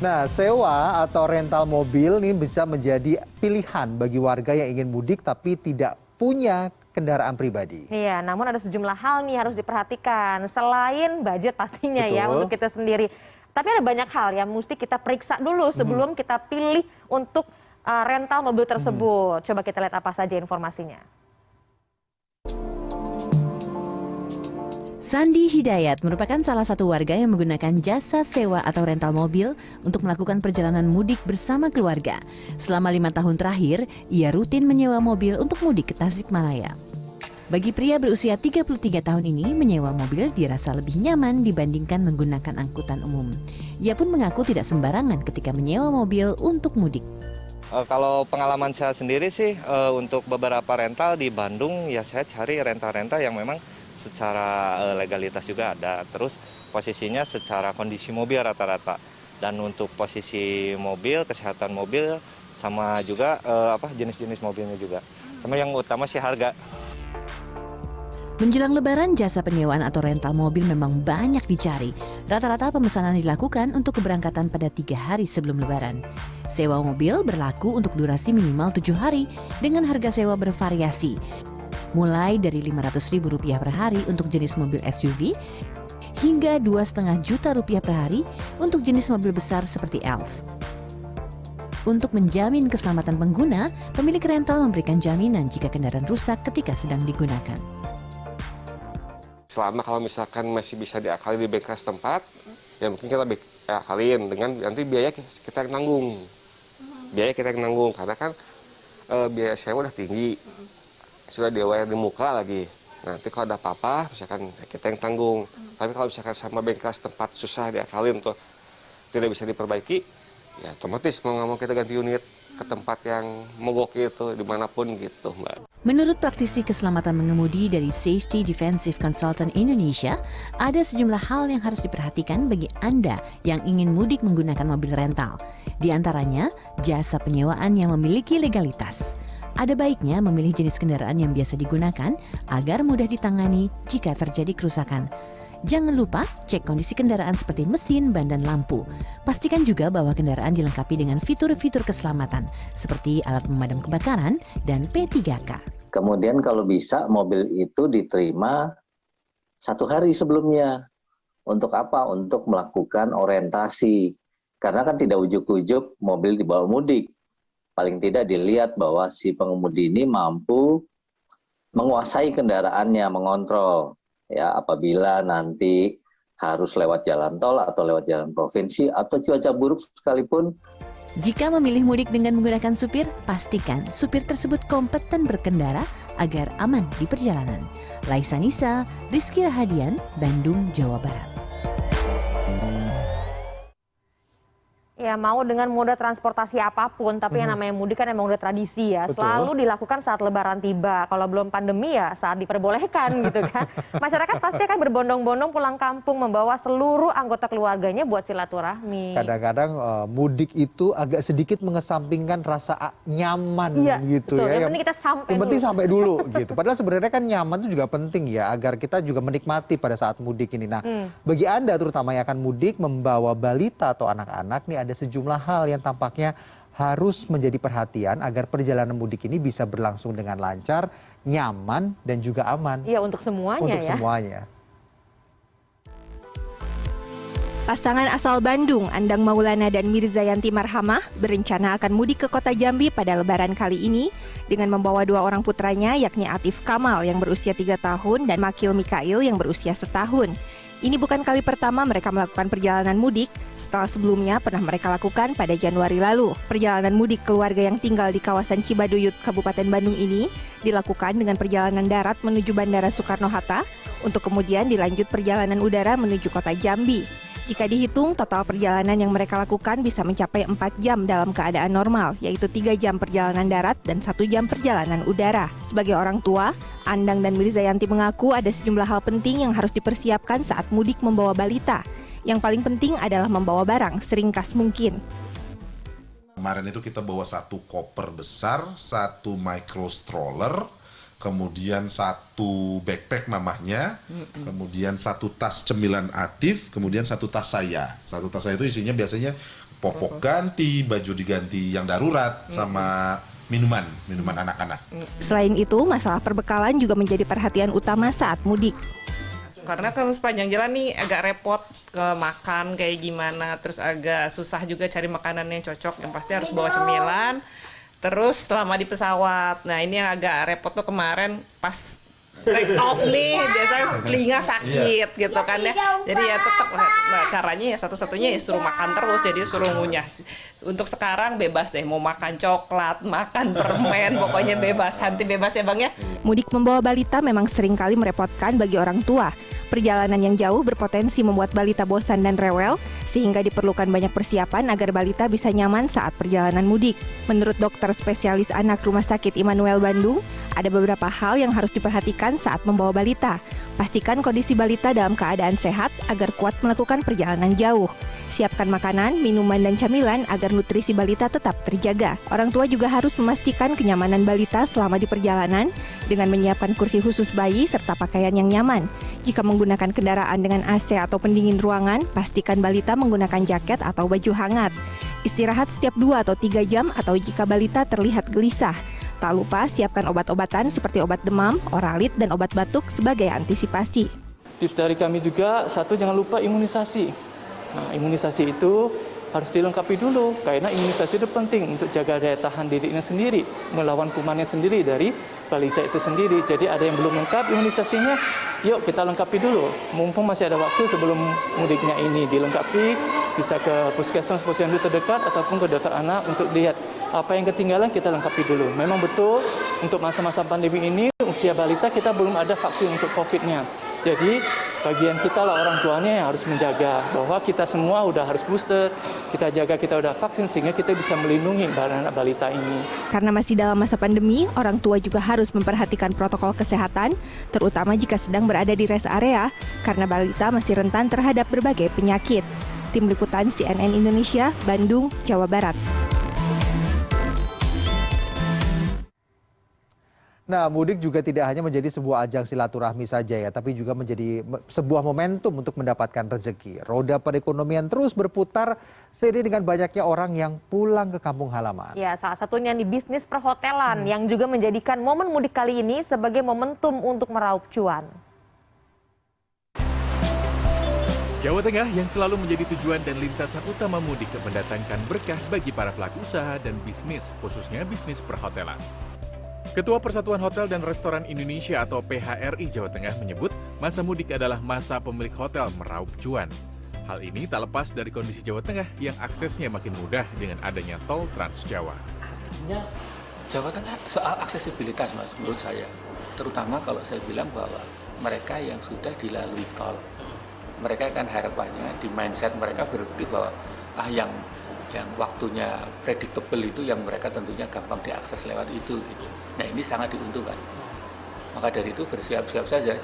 Nah, sewa atau rental mobil ini bisa menjadi pilihan bagi warga yang ingin mudik tapi tidak punya kendaraan pribadi. Iya, namun ada sejumlah hal nih harus diperhatikan. Selain budget pastinya ya untuk kita sendiri. Tapi ada banyak hal yang mesti kita periksa dulu sebelum kita pilih untuk rental mobil tersebut. Coba kita lihat apa saja informasinya. Sandi Hidayat merupakan salah satu warga yang menggunakan jasa sewa atau rental mobil untuk melakukan perjalanan mudik bersama keluarga. Selama 5 tahun terakhir, ia rutin menyewa mobil untuk mudik ke Tasikmalaya. Bagi pria berusia 33 tahun ini, menyewa mobil dirasa lebih nyaman dibandingkan menggunakan angkutan umum. Ia pun mengaku tidak sembarangan ketika menyewa mobil untuk mudik. Kalau pengalaman saya sendiri sih, untuk beberapa rental di Bandung, ya saya cari rental-rental yang memang secara legalitas juga ada. Terus posisinya secara kondisi mobil rata-rata. Dan untuk posisi mobil, kesehatan mobil, sama juga jenis-jenis mobilnya juga. Sama yang utama sih harga. Menjelang Lebaran, jasa penyewaan atau rental mobil memang banyak dicari. Rata-rata pemesanan dilakukan untuk keberangkatan pada 3 hari sebelum Lebaran. Sewa mobil berlaku untuk durasi minimal 7 hari dengan harga sewa bervariasi. Mulai dari Rp500.000 per hari untuk jenis mobil SUV, hingga Rp2,5 juta per hari untuk jenis mobil besar seperti Elf. Untuk menjamin keselamatan pengguna, pemilik rental memberikan jaminan jika kendaraan rusak ketika sedang digunakan. Selama kalau misalkan masih bisa diakali di bengkel setempat, ya mungkin kita akalin dengan nanti biaya kita yang nanggung. Biaya kita yang nanggung, karena kan biaya sewa udah tinggi. Sudah diwayar di muka lagi. Nanti kalau ada apa-apa, misalkan kita yang tanggung. Tapi kalau misalkan sama bengkel setempat susah diakalin tuh, tidak bisa diperbaiki, ya otomatis mau nggak mau kita ganti unit ke tempat yang mogok itu, dimanapun gitu, Mbak. Menurut praktisi keselamatan mengemudi dari Safety Defensive Consultant Indonesia, ada sejumlah hal yang harus diperhatikan bagi Anda yang ingin mudik menggunakan mobil rental. Di antaranya, jasa penyewaan yang memiliki legalitas. Ada baiknya memilih jenis kendaraan yang biasa digunakan agar mudah ditangani jika terjadi kerusakan. Jangan lupa cek kondisi kendaraan seperti mesin, ban, dan lampu. Pastikan juga bahwa kendaraan dilengkapi dengan fitur-fitur keselamatan seperti alat pemadam kebakaran dan P3K. Kemudian kalau bisa mobil itu diterima 1 hari sebelumnya. Untuk apa? Untuk melakukan orientasi. Karena kan tidak ujuk-ujuk mobil dibawa mudik. Paling tidak dilihat bahwa si pengemudi ini mampu menguasai kendaraannya, mengontrol. Ya, apabila nanti harus lewat jalan tol atau lewat jalan provinsi atau cuaca buruk sekalipun. Jika memilih mudik dengan menggunakan supir, pastikan supir tersebut kompeten berkendara agar aman di perjalanan. Laisa Nisa, Rizky Rahadian, Bandung, Jawa Barat. Ya, mau dengan moda transportasi apapun, tapi yang namanya mudik kan emang udah tradisi ya. Betul. Selalu dilakukan saat Lebaran tiba. Kalau belum pandemi ya saat diperbolehkan gitu kan. Masyarakat pasti akan berbondong-bondong pulang kampung membawa seluruh anggota keluarganya buat silaturahmi. Kadang-kadang mudik itu agak sedikit mengesampingkan rasa nyaman gitu betul. ya. Yang penting kita sampai Yang penting dulu. sampai dulu gitu. Padahal sebenarnya kan nyaman itu juga penting ya agar kita juga menikmati pada saat mudik ini. Nah, bagi Anda terutama yang akan mudik membawa balita atau anak-anak nih ada sejumlah hal yang tampaknya harus menjadi perhatian agar perjalanan mudik ini bisa berlangsung dengan lancar, nyaman, dan juga aman. Iya, untuk semuanya Untuk ya. semuanya. Pasangan asal Bandung, Andang Maulana dan Mirzayanti Marhamah, berencana akan mudik ke kota Jambi pada Lebaran kali ini dengan membawa 2 orang putranya, yakni Atif Kamal yang berusia 3 tahun dan Makil Mikail yang berusia 1 tahun. Ini bukan kali pertama mereka melakukan perjalanan mudik, setelah sebelumnya pernah mereka lakukan pada Januari lalu. Perjalanan mudik keluarga yang tinggal di kawasan Cibaduyut, Kabupaten Bandung ini dilakukan dengan perjalanan darat menuju Bandara Soekarno-Hatta, untuk kemudian dilanjut perjalanan udara menuju kota Jambi. Jika dihitung, total perjalanan yang mereka lakukan bisa mencapai 4 jam dalam keadaan normal, yaitu 3 jam perjalanan darat dan 1 jam perjalanan udara. Sebagai orang tua, Andang dan Mirzayanti mengaku ada sejumlah hal penting yang harus dipersiapkan saat mudik membawa balita. Yang paling penting adalah membawa barang seringkas mungkin. Kemarin itu kita bawa 1 koper besar, 1 micro stroller, kemudian 1 backpack mamahnya, kemudian 1 tas cemilan Atif, kemudian 1 tas saya. 1 tas saya itu isinya biasanya popok ganti, baju diganti yang darurat, sama minuman anak-anak. Selain itu, masalah perbekalan juga menjadi perhatian utama saat mudik. Karena kalau sepanjang jalan nih agak repot ke makan kayak gimana, terus agak susah juga cari makanan yang cocok, yang pasti harus bawa cemilan. Terus selama di pesawat, nah ini yang agak repot tuh kemarin pas take off nih, biasanya telinga sakit gitu kan ya. Jadi ya tetap caranya ya satu-satunya ya suruh makan terus, jadi suruh ngunyah. Untuk sekarang bebas deh, mau makan coklat, makan permen, pokoknya bebas, Hanti bebas ya Bang ya. Mudik membawa balita memang seringkali merepotkan bagi orang tua. Perjalanan yang jauh berpotensi membuat balita bosan dan rewel, sehingga diperlukan banyak persiapan agar balita bisa nyaman saat perjalanan mudik. Menurut dokter spesialis anak Rumah Sakit Immanuel Bandung, ada beberapa hal yang harus diperhatikan saat membawa balita. Pastikan kondisi balita dalam keadaan sehat agar kuat melakukan perjalanan jauh. Siapkan makanan, minuman, dan camilan agar nutrisi balita tetap terjaga. Orang tua juga harus memastikan kenyamanan balita selama di perjalanan dengan menyiapkan kursi khusus bayi serta pakaian yang nyaman. Jika menggunakan kendaraan dengan AC atau pendingin ruangan, pastikan balita menggunakan jaket atau baju hangat. Istirahat setiap 2 atau 3 jam atau jika balita terlihat gelisah. Tak lupa siapkan obat-obatan seperti obat demam, oralit, dan obat batuk sebagai antisipasi. Tips dari kami juga, satu jangan lupa imunisasi. Nah, imunisasi itu harus dilengkapi dulu, karena imunisasi itu penting untuk jaga daya tahan dirinya sendiri, melawan kumannya sendiri dari balita itu sendiri. Jadi ada yang belum lengkap imunisasinya, yuk kita lengkapi dulu. Mumpung masih ada waktu sebelum mudiknya ini, dilengkapi, bisa ke puskesmas posyandu terdekat ataupun ke dokter anak untuk lihat apa yang ketinggalan, kita lengkapi dulu. Memang betul untuk masa-masa pandemi ini, usia balita kita belum ada vaksin untuk COVID-nya. Jadi bagian kita lah orang tuanya yang harus menjaga bahwa kita semua udah harus booster, kita jaga kita udah vaksin sehingga kita bisa melindungi anak balita ini. Karena masih dalam masa pandemi, orang tua juga harus memperhatikan protokol kesehatan, terutama jika sedang berada di rest area, karena balita masih rentan terhadap berbagai penyakit. Tim Liputan CNN Indonesia, Bandung, Jawa Barat. Nah, mudik juga tidak hanya menjadi sebuah ajang silaturahmi saja ya, tapi juga menjadi sebuah momentum untuk mendapatkan rezeki. Roda perekonomian terus berputar seiring dengan banyaknya orang yang pulang ke kampung halaman. Ya, salah satunya di bisnis perhotelan yang juga menjadikan momen mudik kali ini sebagai momentum untuk meraup cuan. Jawa Tengah yang selalu menjadi tujuan dan lintasan utama mudik mendatangkan berkah bagi para pelaku usaha dan bisnis, khususnya bisnis perhotelan. Ketua Persatuan Hotel dan Restoran Indonesia atau PHRI Jawa Tengah menyebut masa mudik adalah masa pemilik hotel meraup cuan. Hal ini tak lepas dari kondisi Jawa Tengah yang aksesnya makin mudah dengan adanya tol Trans Jawa. Artinya Jawa Tengah soal aksesibilitas Mas, menurut saya. Terutama kalau saya bilang bahwa mereka yang sudah dilalui tol, mereka kan harapannya di mindset mereka berpikir bahwa yang waktunya predictable itu yang mereka tentunya gampang diakses lewat itu gitu. Nah ini sangat diuntungkan. Maka dari itu bersiap-siap saja,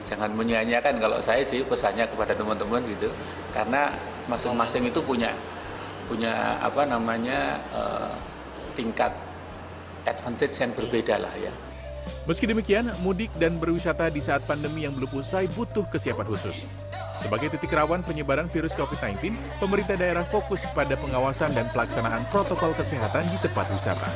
jangan menyia-nyiakan. Kalau saya sih pesannya kepada teman-teman gitu, karena masing-masing itu punya tingkat advantage yang berbeda lah ya. Meski demikian, mudik dan berwisata di saat pandemi yang belum usai butuh kesiapan khusus. Sebagai titik rawan penyebaran virus COVID-19, pemerintah daerah fokus pada pengawasan dan pelaksanaan protokol kesehatan di tempat wisata.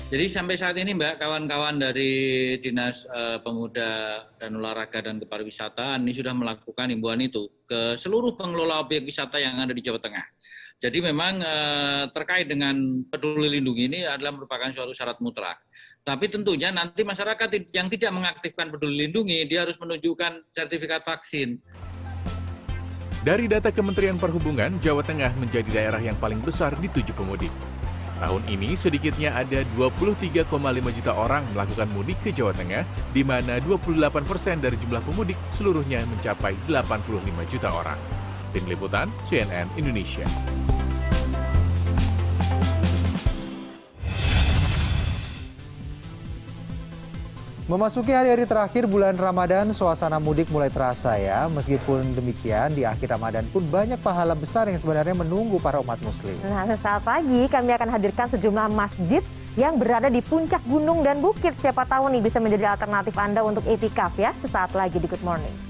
Jadi sampai saat ini Mbak, kawan-kawan dari Dinas Pemuda dan Olahraga dan Kepariwisataan ini sudah melakukan himbauan itu ke seluruh pengelola objek wisata yang ada di Jawa Tengah. Jadi memang terkait dengan Peduli Lindungi ini adalah merupakan suatu syarat mutlak. Tapi tentunya nanti masyarakat yang tidak mengaktifkan Peduli Lindungi, dia harus menunjukkan sertifikat vaksin. Dari data Kementerian Perhubungan, Jawa Tengah menjadi daerah yang paling besar dituju pemudik. Tahun ini sedikitnya ada 23,5 juta orang melakukan mudik ke Jawa Tengah, di mana 28% dari jumlah pemudik seluruhnya mencapai 85 juta orang. Tim Liputan, CNN Indonesia. Memasuki hari-hari terakhir bulan Ramadan, suasana mudik mulai terasa ya. Meskipun demikian, di akhir Ramadan pun banyak pahala besar yang sebenarnya menunggu para umat muslim. Nah, sesaat lagi kami akan hadirkan sejumlah masjid yang berada di puncak gunung dan bukit. Siapa tahu nih bisa menjadi alternatif Anda untuk itikaf ya. Sesaat lagi di Good Morning.